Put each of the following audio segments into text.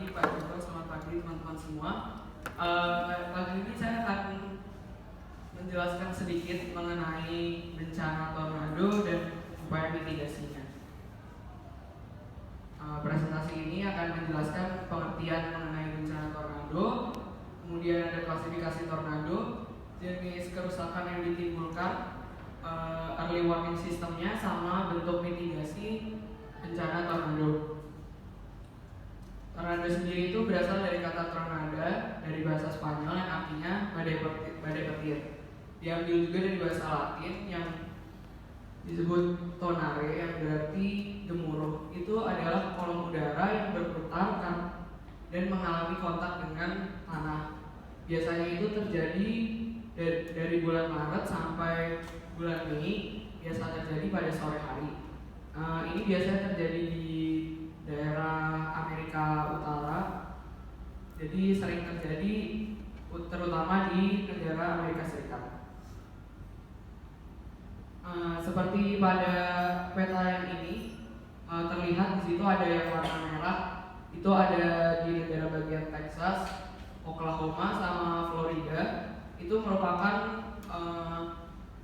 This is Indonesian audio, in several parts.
pagi Pak Joko, selamat pagi teman-teman semua. Pagi ini saya akan menjelaskan sedikit mengenai bencana tornado dan upaya mitigasinya. Presentasi ini akan menjelaskan pengertian mengenai bencana tornado, kemudian ada klasifikasi tornado, jenis kerusakan yang ditimbulkan, early warning sistemnya, sama bentuk mitigasi bencana tornado. Tornado sendiri itu berasal dari kata tornada dari bahasa Spanyol yang artinya badai petir. Diambil juga dari bahasa Latin yang disebut tonare yang berarti gemuruh. Itu adalah kolom udara yang berputar dan mengalami kontak dengan tanah. Biasanya itu terjadi dari bulan Maret sampai bulan Mei, biasa terjadi pada sore hari. Ini biasanya terjadi di daerah Amerika Utara, jadi sering terjadi terutama di negara Amerika Serikat. Seperti pada peta yang ini terlihat di situ ada yang warna merah, itu ada di negara bagian Texas, Oklahoma, sama Florida. Itu merupakan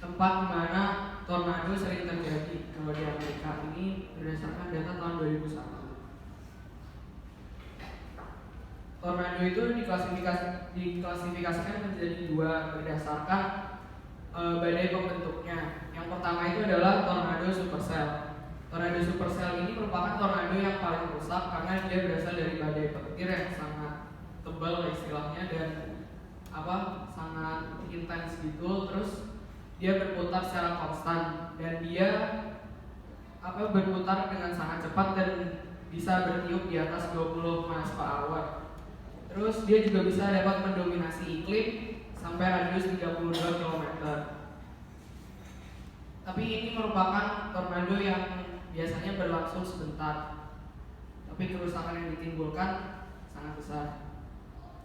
tempat di mana tornado sering terjadi kalau di Amerika. Ini berdasarkan data tahun 2001. Tornado itu diklasifikasikan menjadi dua berdasarkan badai pembentuknya. Yang pertama itu adalah tornado supercell. Tornado supercell ini merupakan tornado yang paling rusak karena dia berasal dari badai petir yang sangat tebal istilahnya dan sangat intens gitu. Terus dia berputar secara konstan dan dia berputar dengan sangat cepat dan bisa bertiup di atas 20 miles per hour. Terus dia juga bisa dapat mendominasi iklim sampai radius 32 km. Tapi ini merupakan tornado yang biasanya berlangsung sebentar, tapi kerusakan yang ditimbulkan sangat besar.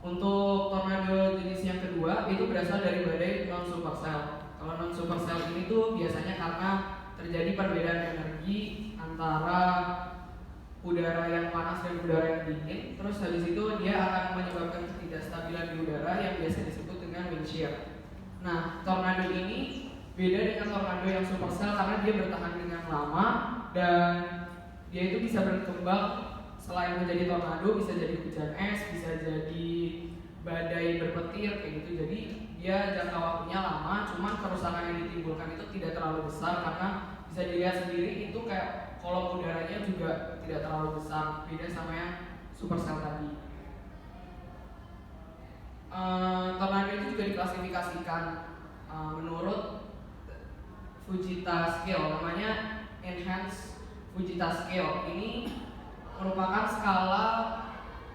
Untuk tornado jenis yang kedua itu berasal dari badai non supercell. Kalau non supercell ini tuh biasanya karena terjadi perbedaan energi antara udara yang panas dan udara yang dingin. Terus habis itu dia akan menyebabkan ketidakstabilan di udara yang biasa disebut dengan wind shear. Nah, tornado ini beda dengan tornado yang supercell karena dia bertahan dengan lama dan dia itu bisa berkembang. Selain menjadi tornado, bisa jadi hujan es, bisa jadi badai berpetir kayak gitu. Jadi dia jangka waktunya lama, cuman kerusakan yang ditimbulkan itu tidak terlalu besar karena bisa dilihat sendiri itu kayak kolom udaranya juga tidak terlalu besar, beda sama yang supercell tadi. Tornado itu juga diklasifikasikan menurut Fujita Scale, namanya Enhanced Fujita Scale. Ini merupakan skala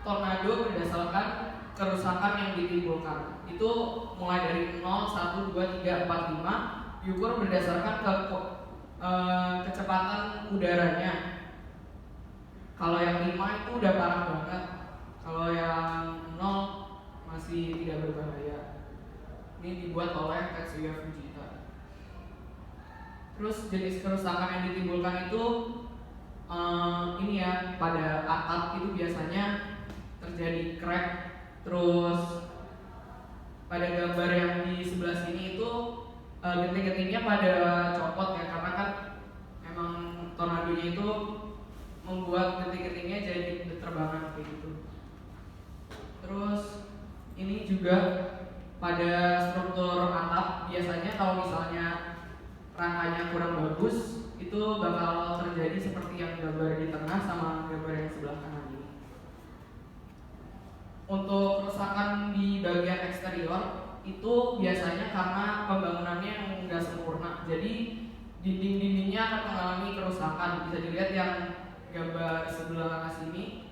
tornado berdasarkan kerusakan yang ditimbulkan. Itu mulai dari 0, 1, 2, 3, 4, 5 diukur berdasarkan kecepatan udaranya. Kalau yang 5 itu udah parah banget, kalau yang 0 masih tidak berbahaya. Ini dibuat oleh Tetsuya Fujita. Terus jenis kerusakan yang ditimbulkan itu ini ya, pada atap itu biasanya terjadi crack. Terus pada gambar yang di sebelah sini itu genting-gentingnya pada copot ya, karena kan emang tornadonya itu membuat genting-gentingnya jadi berterbangan kayak gitu. Terus ini juga pada struktur atap biasanya kalau misalnya rangkanya kurang bagus itu bakal terjadi seperti yang gambar di tengah sama gambar yang sebelah kanan ini. Untuk kerusakan di bagian eksterior itu biasanya karena pembangunannya yang nggak sempurna, jadi dinding-dindingnya akan mengalami kerusakan. Bisa dilihat yang gambar sebelah kanan sini,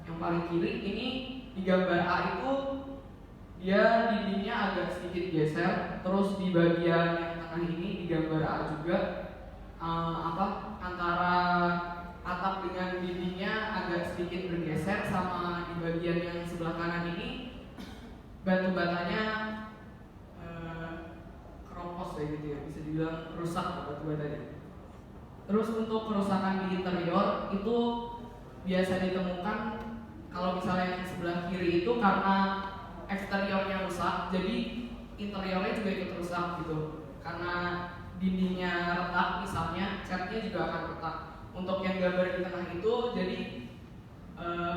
yang paling kiri ini di gambar A itu dia dindingnya agak sedikit geser. Terus di bagian yang tengah ini di gambar A juga antara atap dengan dindingnya agak sedikit bergeser, sama di bagian yang sebelah kanan ini batu batanya keropos kayak gitu ya, bisa dibilang rusak batu batanya. Terus untuk kerusakan di interior itu biasa ditemukan kalau misalnya karena eksteriornya rusak, jadi interiornya juga ikut rusak gitu. Karena dindingnya retak misalnya, catnya juga akan retak. Untuk yang gambar di tengah itu, jadi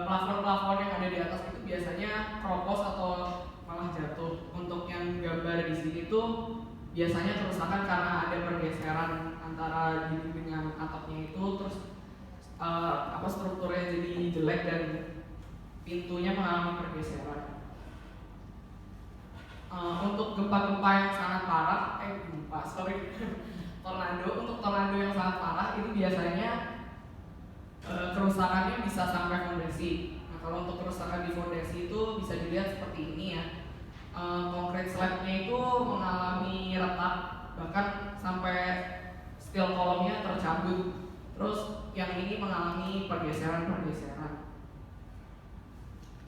plafon-plafon yang ada di atas itu biasanya keropos atau malah jatuh. Untuk yang gambar di sini tuh biasanya kerusakan karena ada pergeseran antara dinding dengan atapnya itu, terus strukturnya jadi jelek dan pintunya mengalami pergeseran. Untuk gempa-gempa yang sangat parah, tornado. Untuk tornado yang sangat parah itu biasanya kerusakannya bisa sampai fondasi. Nah, kalau untuk kerusakan di fondasi itu bisa dilihat seperti ini ya. Concrete slabnya itu mengalami retak, bahkan sampai steel kolomnya tercabut. Terus yang ini mengalami pergeseran-pergeseran.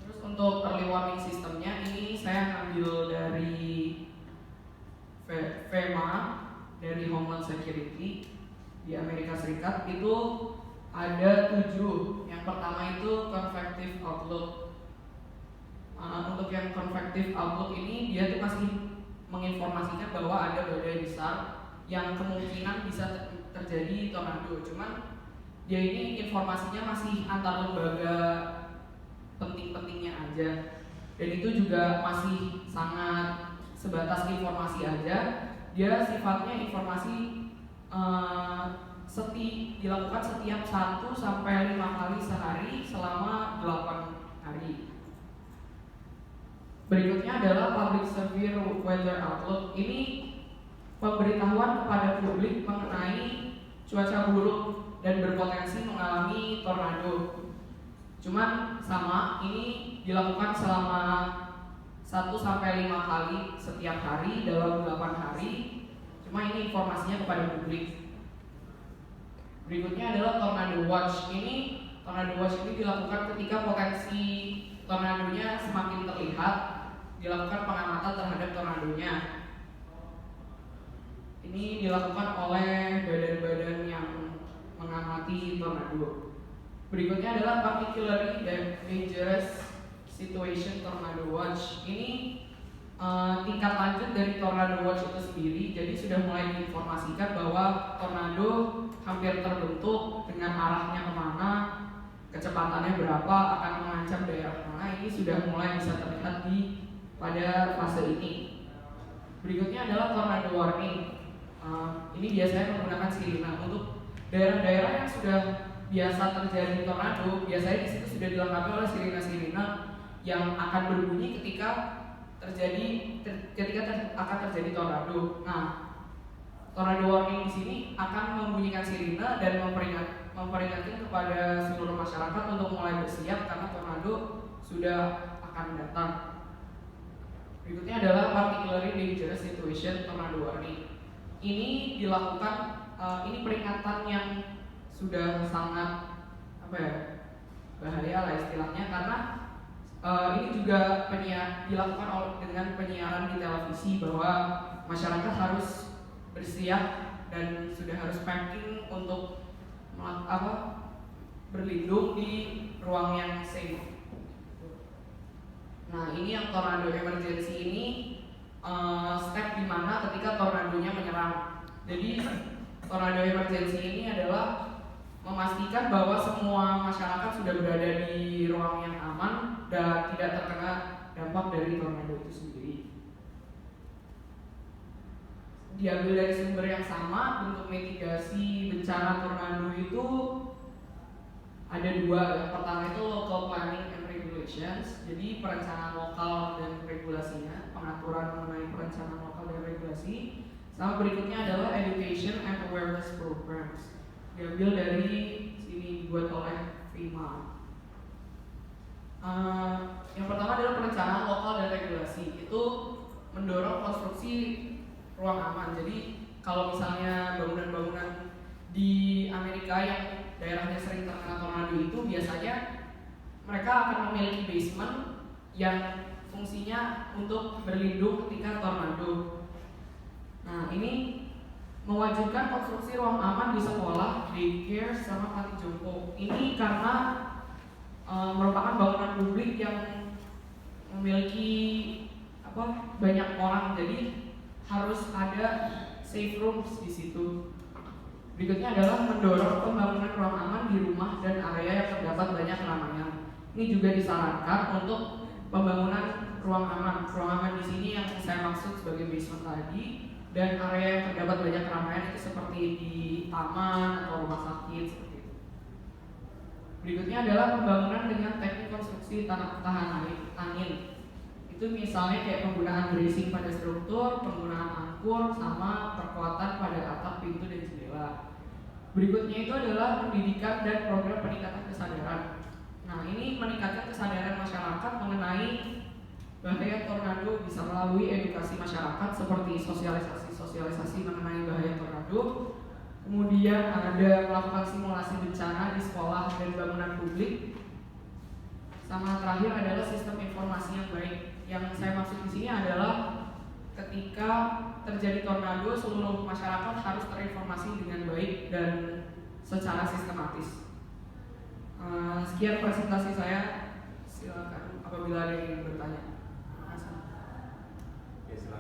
Terus untuk early warning sistemnya ini saya ngambil dari FEMA, dari Homeland Security di Amerika Serikat. Itu ada 7. Yang pertama itu convective outlook. Untuk yang convective outlook ini dia tuh masih menginformasikan bahwa ada badai besar yang kemungkinan bisa terjadi tornado. Cuman dia ini informasinya masih antar lembaga penting-pentingnya aja, dan itu juga masih sangat sebatas informasi aja. Dia sifatnya informasi dilakukan setiap 1 sampai 5 kali sehari selama 8 hari. Berikutnya adalah public severe weather outlook. Ini pemberitahuan kepada publik mengenai cuaca buruk dan berpotensi mengalami tornado. Cuman sama, ini dilakukan selama 1 sampai 5 kali setiap hari dalam 8 hari. Cuma ini informasinya kepada publik. Berikutnya adalah tornado watch. Tornado watch ini dilakukan ketika potensi tornadonya semakin terlihat, dilakukan pengamatan terhadap tornadonya. Ini dilakukan oleh badan-badan yang mengamati tornado. Berikutnya adalah particularly dangerous situation tornado watch. Ini tingkat lanjut dari tornado watch itu sendiri. Jadi sudah mulai diinformasikan bahwa tornado hampir terbentuk, dengan arahnya kemana, kecepatannya berapa, akan mengancam daerah mana. Ini sudah mulai bisa terlihat pada fase ini. Berikutnya adalah tornado warning. Ini biasanya menggunakan sirine. Untuk daerah-daerah yang sudah biasa terjadi tornado, biasanya di situ sudah dilengkapi oleh sirine-sirine yang akan berbunyi ketika akan terjadi tornado. Nah, tornado warning di sini akan membunyikan sirine dan memperingatkan kepada seluruh masyarakat untuk mulai bersiap karena tornado sudah akan datang. Berikutnya adalah particularly dangerous situation tornado warning. Ini dilakukan, ini peringatan yang sudah sangat bahaya lah istilahnya, karena ini juga dilakukan dengan penyiaran di televisi bahwa masyarakat harus bersiap dan sudah harus packing untuk berlindung di ruang yang safe. Nah, ini yang tornado emergency ini step di mana ketika tornadonya menyerang. Jadi tornado emergency ini adalah memastikan bahwa semua masyarakat sudah berada di ruang yang aman dan tidak terkena dampak dari tornado itu sendiri. Diambil dari sumber yang sama, bentuk mitigasi bencana tornado itu ada 2. Yang pertama itu local planning and regulations, jadi perencanaan lokal dan regulasinya, pengaturan mengenai perencanaan lokal dan regulasi. Sama berikutnya adalah education and awareness programs, diambil dari sini, dibuat oleh FEMA. Yang pertama adalah perencanaan lokal dan regulasi. Itu mendorong konstruksi ruang aman. Jadi kalau misalnya bangunan-bangunan di Amerika yang daerahnya sering terkena tornado itu, biasanya mereka akan memiliki basement yang fungsinya untuk berlindung ketika tornado. Nah, ini mewajibkan konstruksi ruang aman di sekolah, daycare, sama panti jompo. Ini karena merupakan bangunan publik yang memiliki banyak orang, jadi harus ada safe rooms di situ. Berikutnya adalah mendorong pembangunan ruang aman di rumah dan area yang terdapat banyak keramaian. Ini juga disarankan untuk pembangunan ruang aman. Ruang aman di sini yang saya maksud sebagai basement tadi, dan area yang terdapat banyak keramaian itu seperti di taman atau rumah sakit seperti itu. Berikutnya adalah pembangunan dengan teknik konstruksi tahan angin. Itu misalnya kayak penggunaan bracing pada struktur, penggunaan angkur, sama perkuatan pada atap, pintu, dan jendela. Berikutnya itu adalah pendidikan dan program peningkatan kesadaran. Nah, ini meningkatkan kesadaran masyarakat mengenai bahaya tornado bisa melalui edukasi masyarakat seperti sosialisasi mengenai bahaya tornado. Kemudian ada melakukan simulasi bencana di sekolah dan bangunan publik. Sama terakhir adalah sistem informasi yang baik. Yang saya maksud di sini adalah ketika terjadi tornado, seluruh masyarakat harus terinformasi dengan baik dan secara sistematis. Sekian presentasi saya. Silakan apabila ada yang ingin bertanya.